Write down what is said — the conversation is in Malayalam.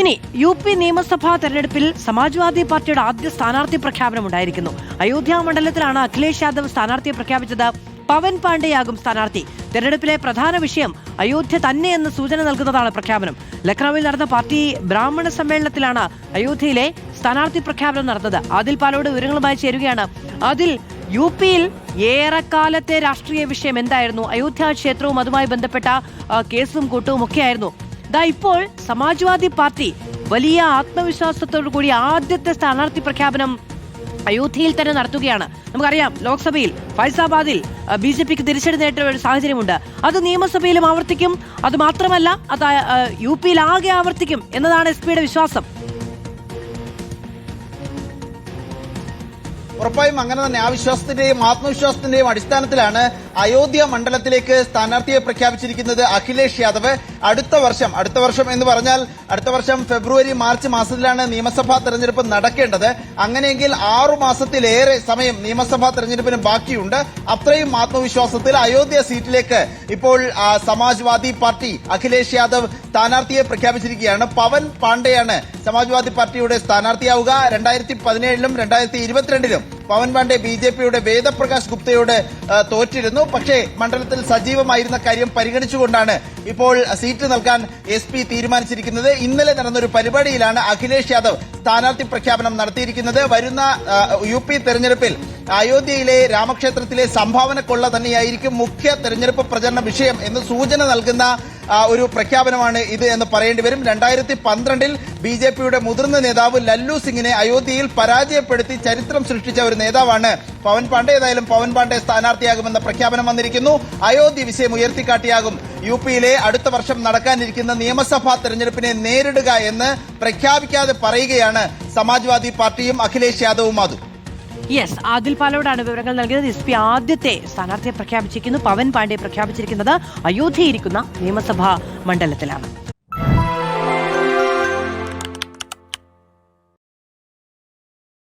ഇനി UP നിയമസഭാ തെരഞ്ഞെടുപ്പിൽ സമാജ്വാദി പാർട്ടിയുടെ ആദ്യ സ്ഥാനാർത്ഥി പ്രഖ്യാപനം ഉണ്ടായിരിക്കുന്നു. അയോധ്യ മണ്ഡലത്തിലാണ് അഖിലേഷ് യാദവ് സ്ഥാനാർത്ഥിയെ പ്രഖ്യാപിച്ചത്. പവൻ പാണ്ഡെയാകും സ്ഥാനാർത്ഥി. തെരഞ്ഞെടുപ്പിലെ പ്രധാന വിഷയം അയോധ്യ തന്നെയെന്ന് സൂചന നൽകുന്നതാണ് പ്രഖ്യാപനം. ലക്നൌവിൽ നടന്ന പാർട്ടി ബ്രാഹ്മണ സമ്മേളനത്തിലാണ് അയോധ്യയിലെ സ്ഥാനാർത്ഥി പ്രഖ്യാപനം നടന്നത്. ആദിൽ പാലോട് വിവരങ്ങളുമായി ചേരുകയാണ്. അതിൽ UPയിൽ ഏറെക്കാലത്തെ രാഷ്ട്രീയ വിഷയം എന്തായിരുന്നു? അയോധ്യ ക്ഷേത്രവും അതുമായി ബന്ധപ്പെട്ട കേസും കൂട്ടവും ഒക്കെയായിരുന്നു. ഇപ്പോൾ സമാജ്വാദി പാർട്ടി വലിയ ആത്മവിശ്വാസത്തോടു കൂടി ആദ്യത്തെ സ്ഥാനാർത്ഥി പ്രഖ്യാപനം അയോധ്യയിൽ തന്നെ നടത്തുകയാണ്. നമുക്കറിയാം, ലോക്സഭയിൽ ഫൈസാബാദിൽ BJPക്ക് തിരിച്ചടി നേരിട്ട ഒരു സാഹചര്യമുണ്ട്. അത് നിയമസഭയിലും ആവർത്തിക്കും. അത് മാത്രമല്ല, അത് UPയിൽ ആകെ ആവർത്തിക്കും എന്നതാണ് SP യുടെ വിശ്വാസം. ഉറപ്പായും അങ്ങനെ തന്നെ ആ വിശ്വാസത്തിന്റെയും ആത്മവിശ്വാസത്തിന്റെയും അടിസ്ഥാനത്തിലാണ് അയോധ്യ മണ്ഡലത്തിലേക്ക് സ്ഥാനാർത്ഥിയെ പ്രഖ്യാപിച്ചിരിക്കുന്നത് അഖിലേഷ് യാദവ്. അടുത്ത വർഷം എന്ന് പറഞ്ഞാൽ അടുത്ത വർഷം ഫെബ്രുവരി മാർച്ച് മാസത്തിലാണ് നിയമസഭാ തെരഞ്ഞെടുപ്പ് നടക്കേണ്ടത്. അങ്ങനെയെങ്കിൽ 6 മാസത്തിലേറെ സമയം നിയമസഭാ തെരഞ്ഞെടുപ്പിന് ബാക്കിയുണ്ട്. അത്രയും ആത്മവിശ്വാസത്തിൽ അയോധ്യ സീറ്റിലേക്ക് ഇപ്പോൾ സമാജ്വാദി പാർട്ടി അഖിലേഷ് യാദവ് സ്ഥാനാർത്ഥിയെ പ്രഖ്യാപിച്ചിരിക്കുകയാണ്. പവൻ പാണ്ഡെയാണ് സമാജ്വാദി പാർട്ടിയുടെ സ്ഥാനാർത്ഥിയാവുക. 2017ലും 2022ലും പവൻ പാണ്ഡെ BJPയുടെ വേദപ്രകാശ് ഗുപ്തയോട് തോറ്റിരുന്നു. പക്ഷേ മണ്ഡലത്തിൽ സജീവമായിരുന്ന കാര്യം പരിഗണിച്ചുകൊണ്ടാണ് ഇപ്പോൾ സീറ്റ് നൽകാൻ SP തീരുമാനിച്ചിരിക്കുന്നത്. ഇന്നലെ നടന്നൊരു പരിപാടിയിലാണ് അഖിലേഷ് യാദവ് സ്ഥാനാർത്ഥി പ്രഖ്യാപനം നടത്തിയിരിക്കുന്നത്. വരുന്ന UP തെരഞ്ഞെടുപ്പിൽ അയോധ്യയിലെ രാമക്ഷേത്രത്തിലെ സംഭാവന കൊള്ള തന്നെയായിരിക്കും മുഖ്യ തെരഞ്ഞെടുപ്പ് പ്രചരണ വിഷയം എന്ന് സൂചന നൽകുന്ന ഒരു പ്രഖ്യാപനമാണ് ഇത് എന്ന് പറയേണ്ടി വരും. 2012ൽ BJPയുടെ മുതിർന്ന നേതാവ് ലല്ലു സിംഗിനെ അയോധ്യയിൽ പരാജയപ്പെടുത്തി ചരിത്രം സൃഷ്ടിച്ച ഒരു നേതാവാണ് പവൻ പാണ്ഡെ. ഏതായാലും പവൻ പാണ്ഡെ സ്ഥാനാർത്ഥിയാകുമെന്ന പ്രഖ്യാപനം വന്നിരിക്കുന്നു. അയോധ്യ വിഷയം ഉയർത്തിക്കാട്ടിയാകും UPയിലെ അടുത്ത വർഷം നടക്കാനിരിക്കുന്ന നിയമസഭാ തെരഞ്ഞെടുപ്പിനെ നേരിടുക എന്ന് പ്രഖ്യാപിക്കാതെ പറയുകയാണ് സമാജ്വാദി പാർട്ടിയും അഖിലേഷ് യാദവും. ആദിൽ പാലോടാണ് വിവരങ്ങൾ നൽകിയത്. SP ആദ്യത്തെ സ്ഥാനാർത്ഥിയെ പ്രഖ്യാപിച്ചിരിക്കുന്നു. പവൻ പാണ്ഡെ പ്രഖ്യാപിച്ചിരിക്കുന്നത് അയോധ്യയിരിക്കുന്ന നിയമസഭാ മണ്ഡലത്തിലാണ്.